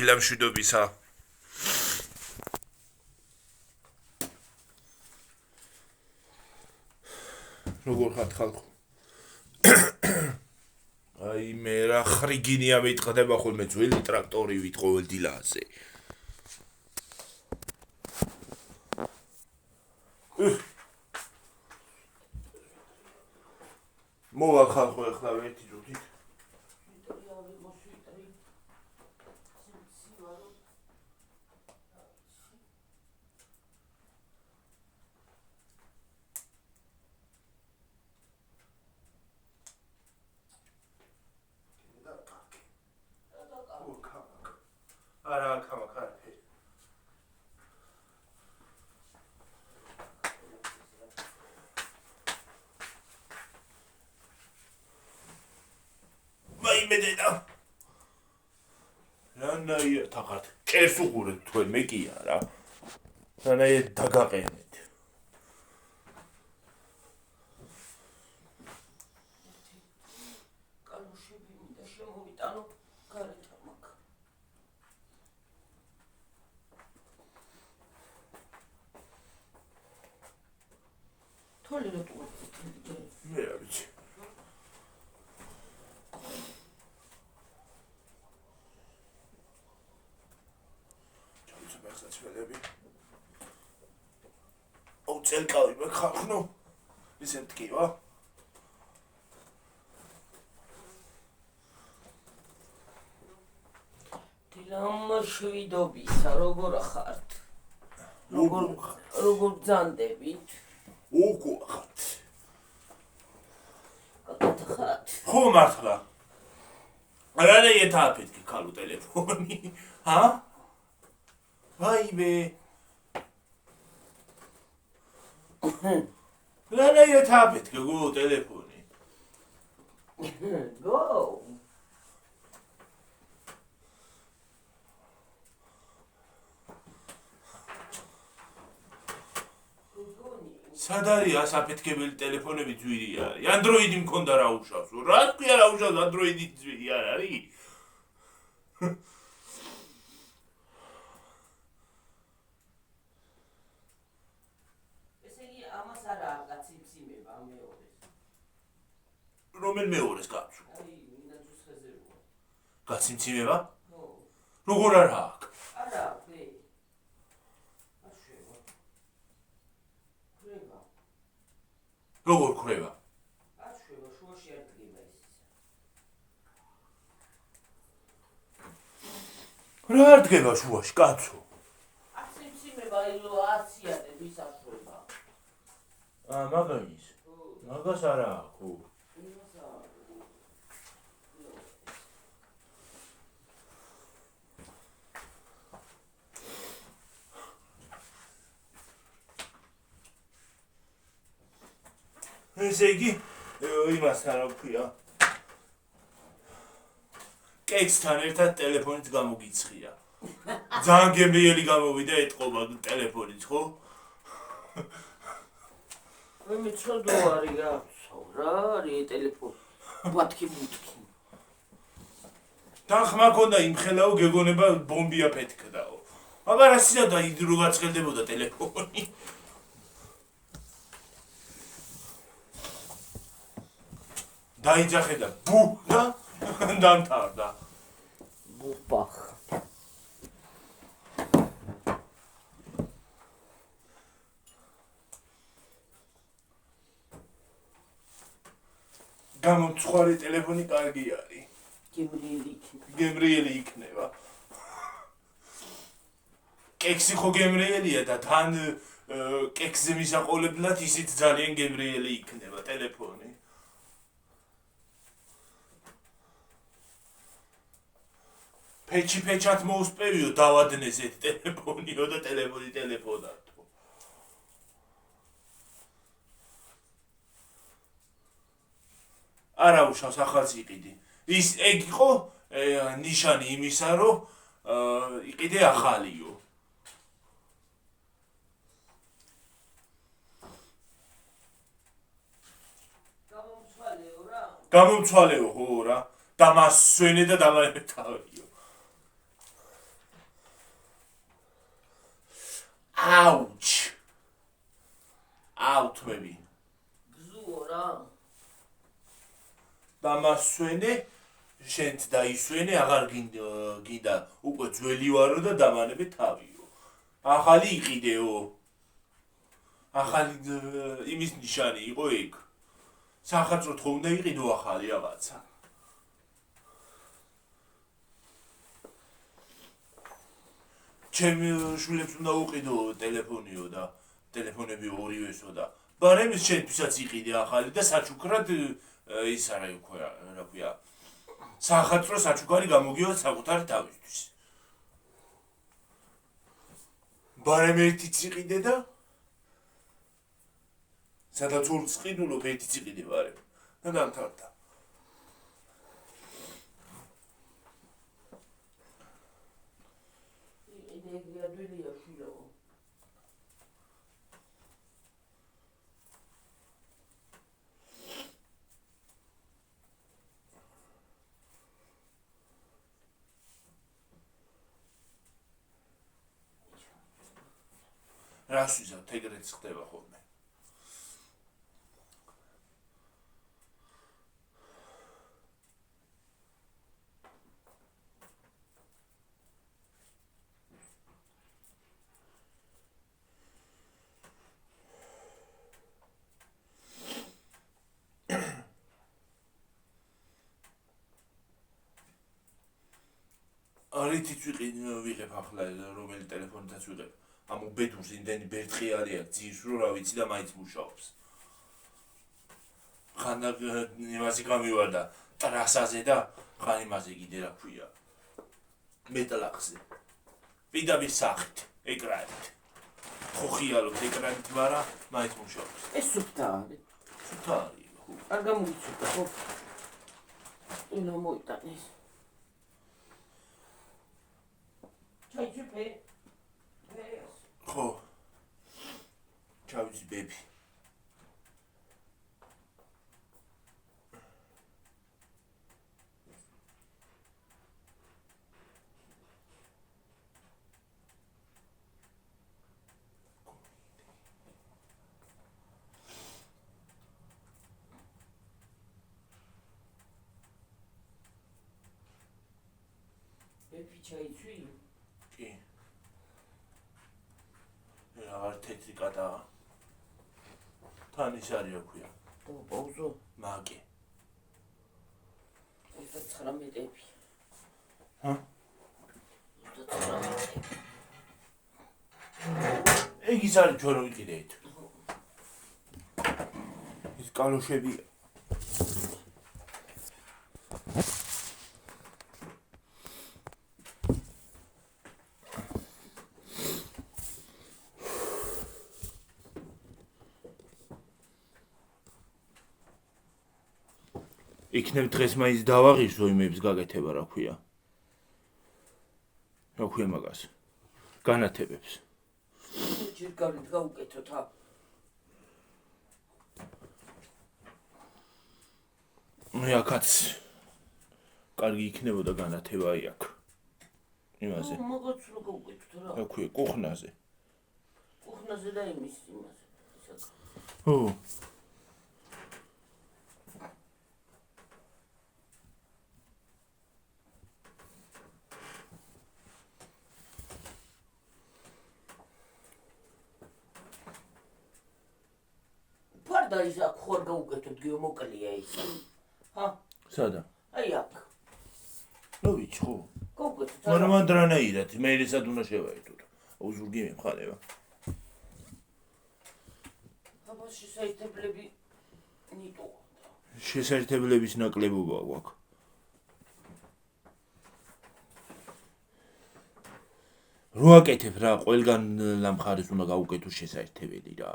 დილა მშვიდობისა. როგორ ხართ ხალხო? აი მე რა ხრიგინია მიტყდება ხოლმე ძველი ტრაქტორივით ყოველ დილაზე. მოვა ხალხო ახლა ერთი ჯუთით. არა კამაკარფე. მაიმედედა. რანაირ თახართ ჭერს უყურეთ თქვენ მე კი არა. რანაირ დაგაყენეთ. კალუშები მინდა შემოვიტანო გარეთ ამაკ. თოლი რატო მე რა ვიცი. წელკავი მეხახნო ისე მткиვა დილამშვიდობისა როგორ ხართ როგორ ბრძანდებით უგო ხართ კაკათხართ ხო მართლა არა ეთაფეთკი ქალუ ტელეფონი ჰა ვაიმე რა ეთაფეთ გო ტელეფონი გო სად არის ასაფეთქებელი ტელეფონები ძვირი არის ანდროიდი მქონდა რა უშავს რა თქვია რა უშავს ანდროიდი ძვირი არ არის რომელ მეორეს კაცო? აი, მინდა ძუსხეზეოა. გაციმციმება? ხო. როგორ არა აქ? არა, ვე. აშევა. ხრება. როგორ ხრება? აშევა, შუაში არ დგება ის. რა არ დგება შუაში, კაცო? აციმციმება ილო აციადებ ის აშევა. მაგაის. მაგას არა ხო? ესე იგი იმასთან რა ვქვია კექსთან ერთად ტელეფონით გამოგიცხია ძალიან გემრიელი გამოვიდა ეთყობა ტელეფონით ხო მე მეცოდო არის რა არის ტელეფონი ბათქი ბუთქი თანხმა ქონდა იმ ხელაო გეგონება ბომბია პეთქდაო აბა რა სინა და იდრო გაწყელდებოდა ტელეფონი დაიძახე და ბუ და დამთავრდა ბუფახ გამომცხვარი ტელეფონი კარგი არის გემრიელი იქნება კექსი ხო გემრიელია და თან კექსზე მისაყოლებლად ისიც ძალიან გემრიელი იქნება ტელეფონი ფეჩად მოუსპევიო დავადნეს ეს ტელეფონიო და ტელეფონათო არა უშავს ახალს იყიდი ის ეგ იყო ნიშანი იმისა რომ იყიდე ახალიო გამომცვალეო ხო რა დამასვენე და დამარებე თავიო აუჩ აუთმები გზუო რა დამასვენე შენთ დაისვენე აღარ გინდა უკვე ძველი ვარო და დამანები თავიო ახალი იყიდეო ახალი იმის ნიშანი იყო იქ სახარწოდ ხო უნდა იყიდო ახალი რაღაცა ჩემი შვილებს უნდა უყიდო ტელეფონიო და ტელეფონები ორივესო და ბარემ შენთვისაც იყიდე ახალი და საჩუქრად ის არა რა ქვია სახარწრო საჩუქარი გამოგიოთ საკუთარი თავისთვის ბარემ ერთიც იყიდე და სადაც ორს ყიდულობ ერთიც იყიდე ბარემ და დამთავრდა რას ვიზავთ ეგრეც ხდება ხოლმე არითიც ვიღებ ახლა რომელი ტელეფონითაც ვიღებ ამ უბედურს იმდენი ბერტყიარი აქვს ძირს რო რა ვიცი და მაინც მუშაობს ხან იმაზე გამივარ და ტრასაზე და ხან იმაზე კიდე რა ქვია მეტალახზე პირდაპირ სახით ეკრანით ხო ხიალობთ ეკრანით მარა მაინც მუშაობს ეს სუფთა არის სუფთა არის ხო არ გამოგიცუდა ხო უნდა მოიტანეს ჩაიჭიპე ხო ჩავიცი ბები ბები ჩაიცვი კი აღარ თეთრი კატაა თან ის არის რა ქვია და პაუზო მაგე 19-ები ჰა 19 ეგ ის არის ჩვენ რო ვიყიდეთ ის კალოშები იქნებ დღეს მაინც დავაღირსო იმებს გაკეთება რა ქვია მაგას განათებებს ჯერ გავლით გაუკეთოთ ა აქაც კარგი იქნებოდა განათება აქ იმაზე მაგაც რო გაუკეთოთ რა რა ქვია კუხნაზე და იმის იმაზე ო და ის აქ ხوار გაუკეთოთ გეომოკლია ის ჰა სადა აი აქ ნუ ვიცი ხო გაუკეთოთ მაგრამ ანდრანაირად მე ისად უნდა შევაერთოთ უზურგი მემხანება აბა შესაძლებლები ნიტო შესაძლებლების ნაკლებობა გვაქვს რო აკეთებ რა ყველგან ლამხარეს უნდა გაუკეთოს შესაძლებელი რა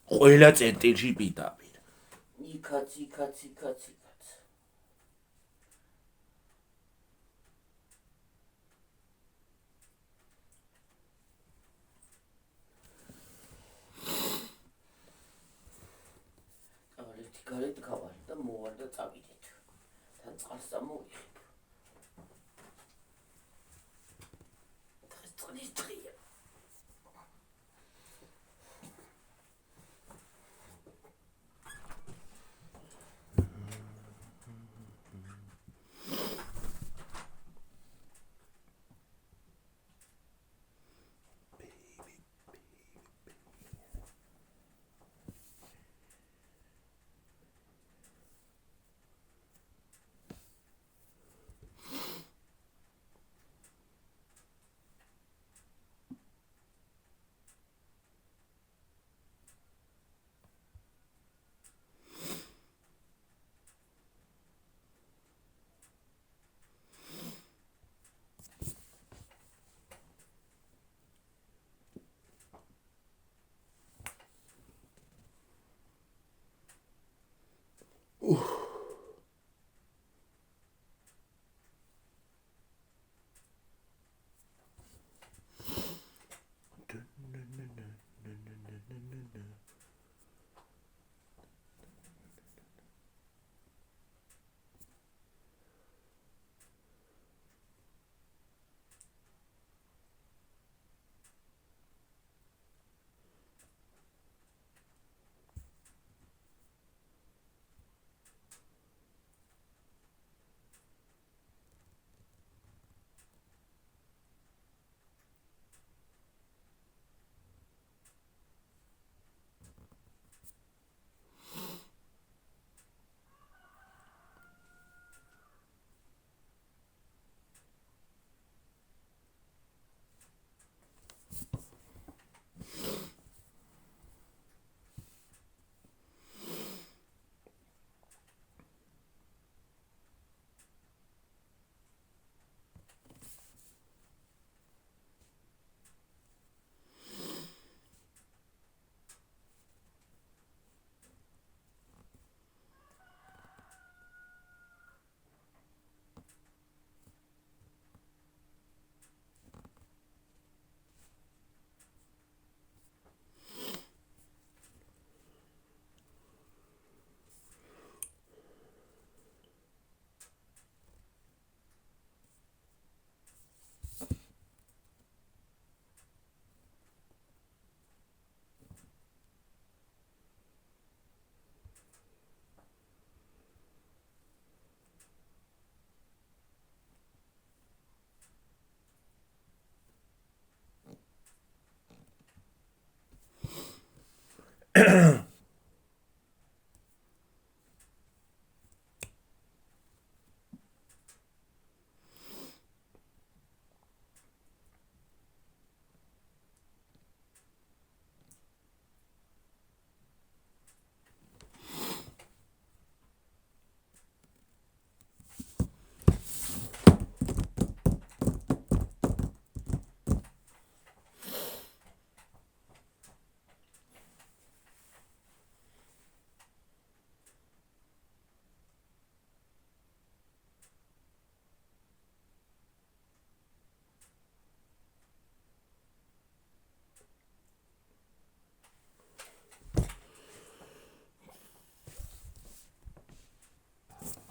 ყველა წერტილში პირდაპირ იქაც ერთი გარეთ გავარ და მოვარ და წავიდეთ თან წყალს წამოვიღებ დღეს წყლის დღეა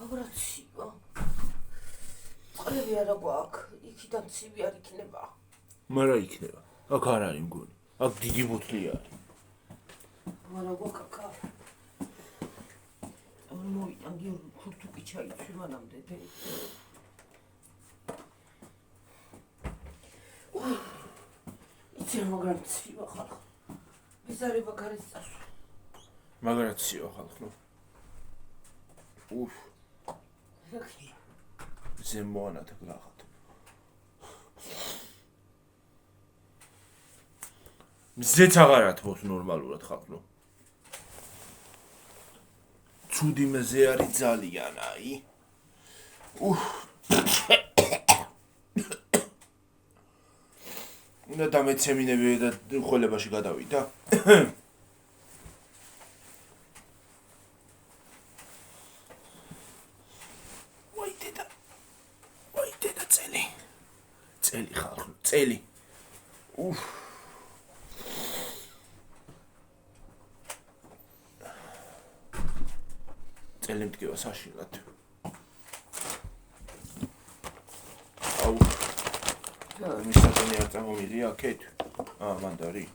აგრაციო. ყრები არა გვაქვს, იქიდან ცივი არ იქნება. მარა იქნება. აქ არ არის მგონი. აქ დიდი ბოთლი არის. არა გვაქვს აქ. მოვიტან გიორგი ქურთუკი ჩაიცვი მანამდე. იცი მაგრამ ცივი ხალხო. მიზარება გარეთ წასვლა. მაგრამ ცივი ხალხო. ზემოანათ გლახათ. მზეც აღარ ათმობს ნორმალურად ხალხო. ცუდი მზე არის ძალიან, აი. უნდა დამეცემინები და ხოლებაში გადავიდა. წელი ხალხო, წელი. წელი მდგება საშინლად. აუ. მისაწონი არ წამომილია აქეთ. მანდარი.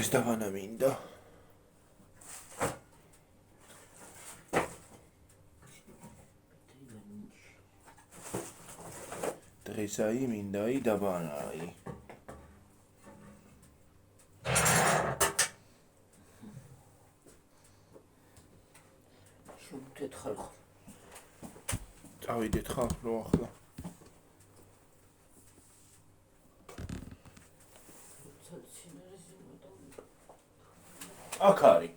ეს დავანა მინდა. დღესაი მინდაი დავანაი. ხალხო ახლა. აქ არის.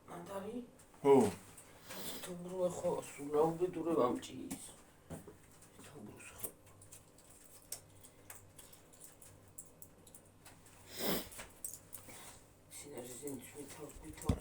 მანდარი? ხო. თუმრუე ხო სულაუბედურე ვამჭის. თუმრუს ხო. სინერზენ თვითონ თვითონ.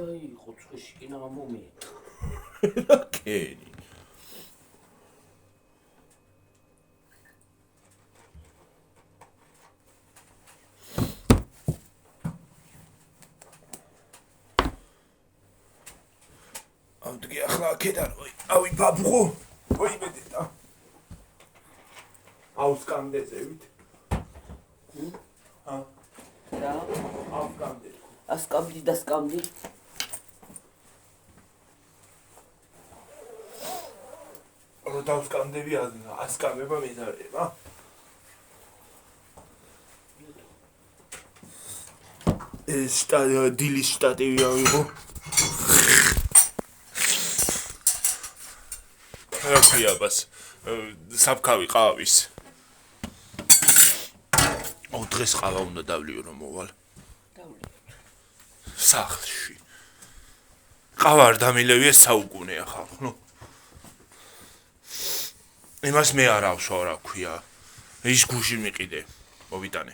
აი, ხოცხეში კი ნამომი. კენი. ავდგე ახლა აქედან, ავი ბაბუხო. ოი მედეტა. აუსკანდეზევით. ჰა, რა? ავკანდე. ასკამდი და სკამდი. რო დავსკამდები ასკამება მეზარება. ეს დილის შტატივი ავიღო. რა ქვია ბას? საფქავი ყავის. დღეს ყავა უნდა დავლიო რომ მოვალ. სახლში. ყავა არ დამილევია საუკუნეა ხალხო, ნუ. იმას მე არ ავსვა რა ქვია. ის გუში მიყიდე, მოვიტანე.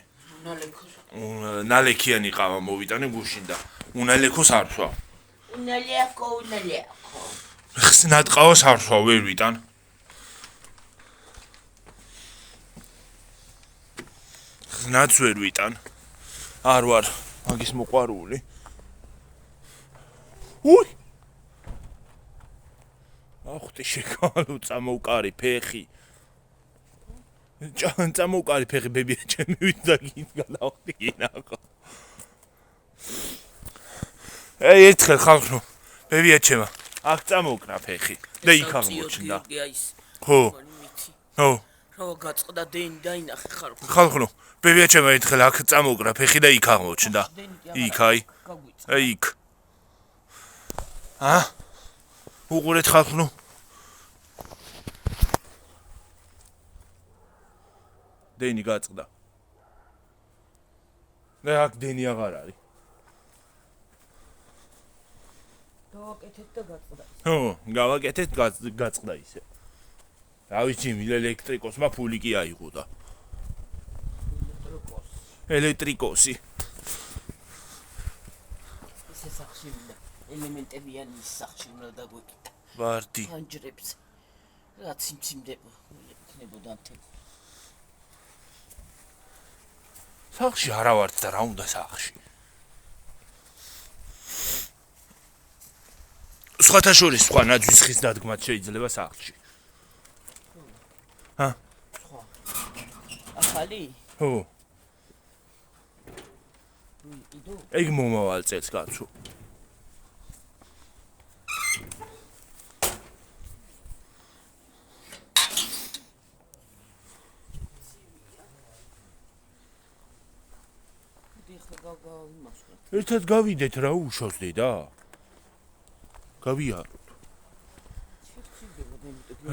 ნალექიანი ყავა მოვიტანე გუშინ და უნალექოს არ ვსვა. უნალექო. ხსნად ყავას არ ვსვა, ვერ ვიტან. ხსნადს ვერ ვიტან. არ ვარ მაგის მოყვარული. უი! ახტი შეკალო წამოვკარი ფეხი. წამოვკარი ფეხი ბებია ჩემი ვიძაგინ გადავხდი გინახო. ერთხელ ხალხო, ბებია ჩემა, აქ წამოვკრა ფეხი და იქ აღმოჩნდა. ხო. ხო. რა გაწყდა დენი დაინახე ხალხო. ხალხო, ბებია ჩემა ერთხელ აქ წამოვკრა ფეხი და იქ აღმოჩნდა. იქ აი. აი იქ. ა? უყურეთ ხალხო. დენი გაწყდა. და აქ დენი აღარ არის. გავაკეთეთ და გაწყდა. ხო, გავაკეთეთ გაწყდა ისე. რა ვიცი, ელექტრიკოსმა ფული კი აიღო და. ელექტრიკოსი. ისე სახში უნდა ელემენტებიანი ის სახში უნდა დაგვეკიდა. ვარდი. ფანჯრებს. რაც იმციმდება, იქნებოდა მთელი. სახში არა ვართ და რა უნდა სახში. სხვათა შორის სხვა ნაძვის ხის დადგმაც შეიძლება სახლში. ჰა? სხვა. ახალი? ხო. იდო? ეგ მომავალ წელს გაცო. ერთად გავიდეთ რა უშავს დედა. გავიაროთ.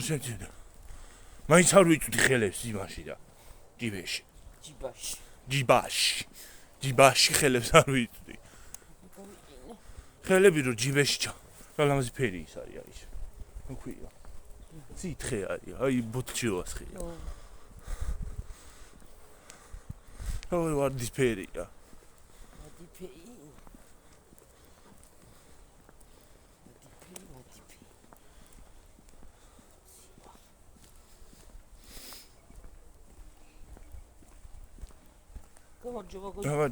შეიძლება. მაინც არ ვიწვდი ხელებს იმაში და ჯიბეში. ჯიბაში ხელებს არ ვიწვდი. ხელები რო ჯიბეში ჩა. რა ლამაზი ფერი ის არის აი. მოქვია. ცითხე არის. აი ბუთჩიოს ხია. ოი ვარდის ფერია. Давай.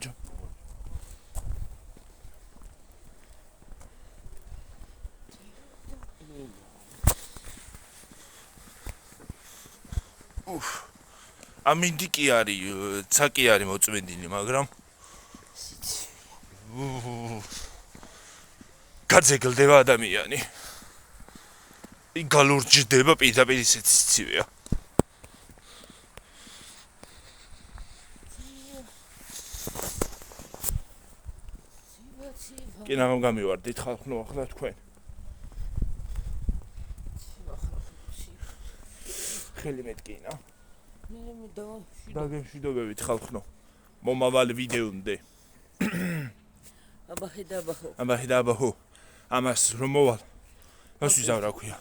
ამინდი კი არის, ცაკი არის მოწმენდილი, მაგრამ გაძეგლდება ადამიანი. გალურჯდება პირდაპირ ისეთ ცივია. კი ნაღამ გამივარდით ხალხო ახლა თქვენ. ხელი მეტკინა. დაგემშვიდობებით ხალხო. მომავალი ვიდეონდე. აბაჰო. ამას რომ მოვალ. მას ვიზავ რა ქვია.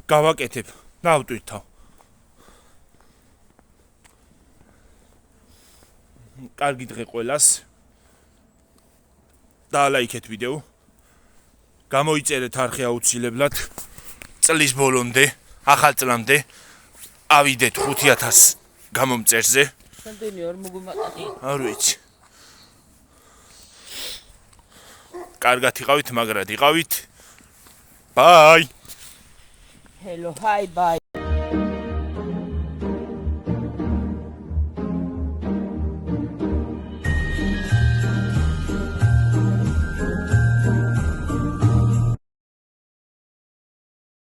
გავაკეთებ. დავტვირთავ. კარგი დღე ყველას. დაალაიქეთ ვიდეო. გამოიწერეთ არხი აუცილებლად. წლის ბოლომდე, ახალ წლამდე ავიდეთ 5000 გამომწერზე. რამდენი არ მოგმატანი? არ ვიცი. კარგად იყავით, მაგრად იყავით. Bye. Hello, hi, bye.